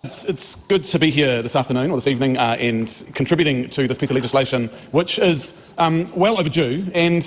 It's good to be here this afternoon or this evening and contributing to this piece of legislation, which is well overdue. And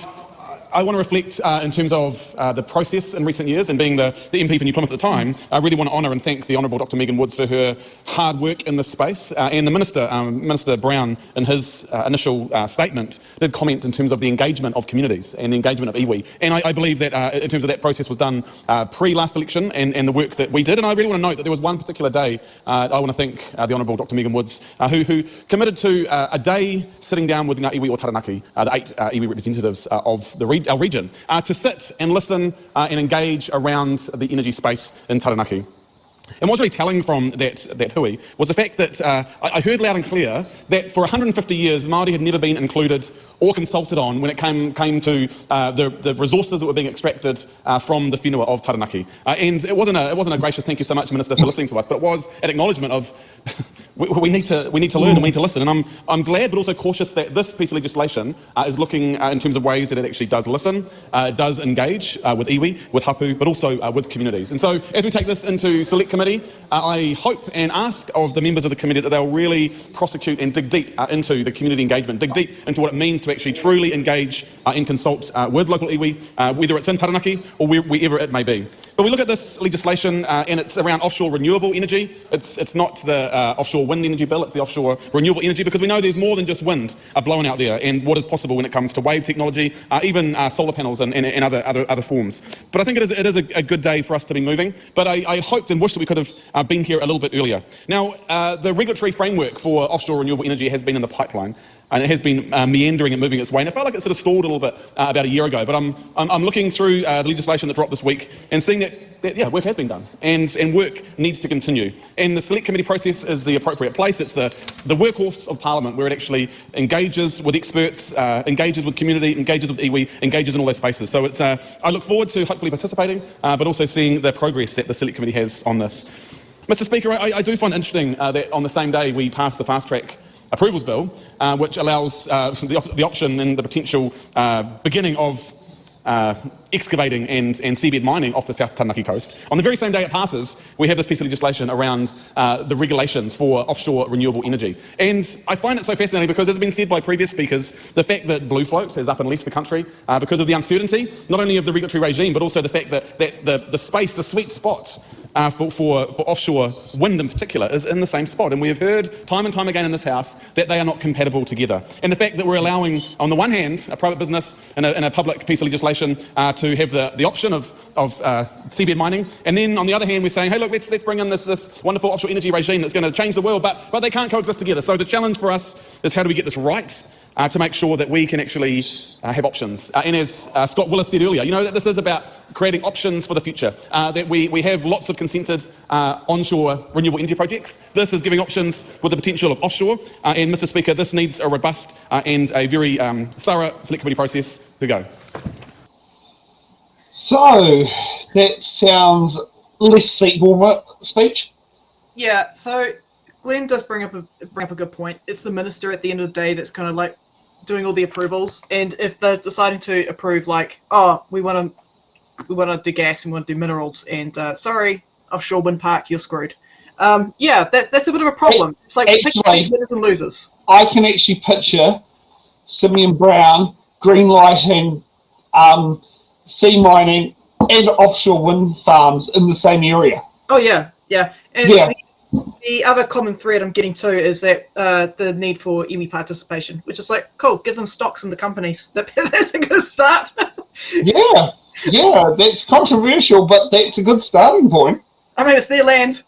I want to reflect in terms of the process in recent years, and being the MP for New Plymouth at the time, I really want to honour and thank the Honourable Dr Megan Woods for her hard work in this space, and the Minister, Minister Brown, in his initial statement, did comment in terms of the engagement of communities and the engagement of iwi. And I believe that in terms of that process was done pre-last election and the work that we did. And I really want to note that there was one particular day, I want to thank the Honourable Dr Megan Woods, who committed to a day sitting down with Ngā Iwi o Taranaki, the 8 iwi representatives of our region, to sit and listen and engage around the energy space in Taranaki. And what's really telling from that hui was the fact that I heard loud and clear that for 150 years Māori had never been included or consulted on when it came to the resources that were being extracted from the whenua of Taranaki. And it wasn't a gracious thank you so much, Minister, for listening to us, but it was an acknowledgement of we need to learn and we need to listen. And I'm glad but also cautious that this piece of legislation is looking in terms of ways that it actually does listen, does engage with iwi, with hapu, but also with communities. And so as we take this into select committee, I hope and ask of the members of the committee that they'll really prosecute and dig deep into the community engagement, dig deep into what it means to actually truly engage and consult with local iwi, whether it's in Taranaki or wherever it may be. But we look at this legislation and it's around offshore renewable energy. It's not the offshore wind energy bill, it's the offshore renewable energy, because we know there's more than just wind blowing out there and what is possible when it comes to wave technology, even solar panels and other forms. But I think it is a good day for us to be moving, but I hoped and wished that we could have been here a little bit earlier. Now, the regulatory framework for offshore renewable energy has been in the pipeline, and it has been meandering and moving its way. And it felt like it sort of stalled a little bit about a year ago. But I'm looking through the legislation that dropped this week and seeing that work has been done and work needs to continue. And the select committee process is the appropriate place. It's the workhorse of Parliament, where it actually engages with experts, engages with community, engages with iwi, engages in all those spaces. So it's I look forward to hopefully participating, but also seeing the progress that the select committee has on this. Mr Speaker, I do find it interesting that on the same day we passed the fast track approvals bill, which allows the option and the potential beginning of excavating and seabed mining off the South Taranaki coast. On the very same day it passes, we have this piece of legislation around the regulations for offshore renewable energy. And I find it so fascinating because, as has been said by previous speakers, the fact that Blue Float has up and left the country because of the uncertainty, not only of the regulatory regime, but also the fact that the space, the sweet spot for offshore wind in particular is in the same spot. And we have heard time and time again in this House that they are not compatible together. And the fact that we're allowing, on the one hand, a private business and a public piece of legislation to have the option of seabed mining, and then on the other hand we're saying, hey look, let's bring in this wonderful offshore energy regime that's going to change the world, but they can't coexist together. So the challenge for us is, how do we get this right to make sure that we can actually have options. And as Scott Willis said earlier, that this is about creating options for the future, that we have lots of consented onshore renewable energy projects. This is giving options with the potential of offshore, and Mr Speaker, this needs a robust and a very thorough select committee process to go. So, that sounds less seat-warmer speech. Yeah, so Glenn does bring up a good point. It's the minister at the end of the day that's kind of like doing all the approvals, and if they're deciding to approve, like, oh, we want to do gas and we want to do minerals, and sorry, offshore wind park, you're screwed. Yeah, that's a bit of a problem. It's like picking winners and losers. I can actually picture Simeon Brown green lighting sea mining and offshore wind farms in the same area. Oh yeah. And yeah. The other common thread I'm getting to is that the need for iwi participation, which is like, cool, give them stocks in the companies. That's a good start. Yeah, that's controversial, but that's a good starting point. I mean, it's their land.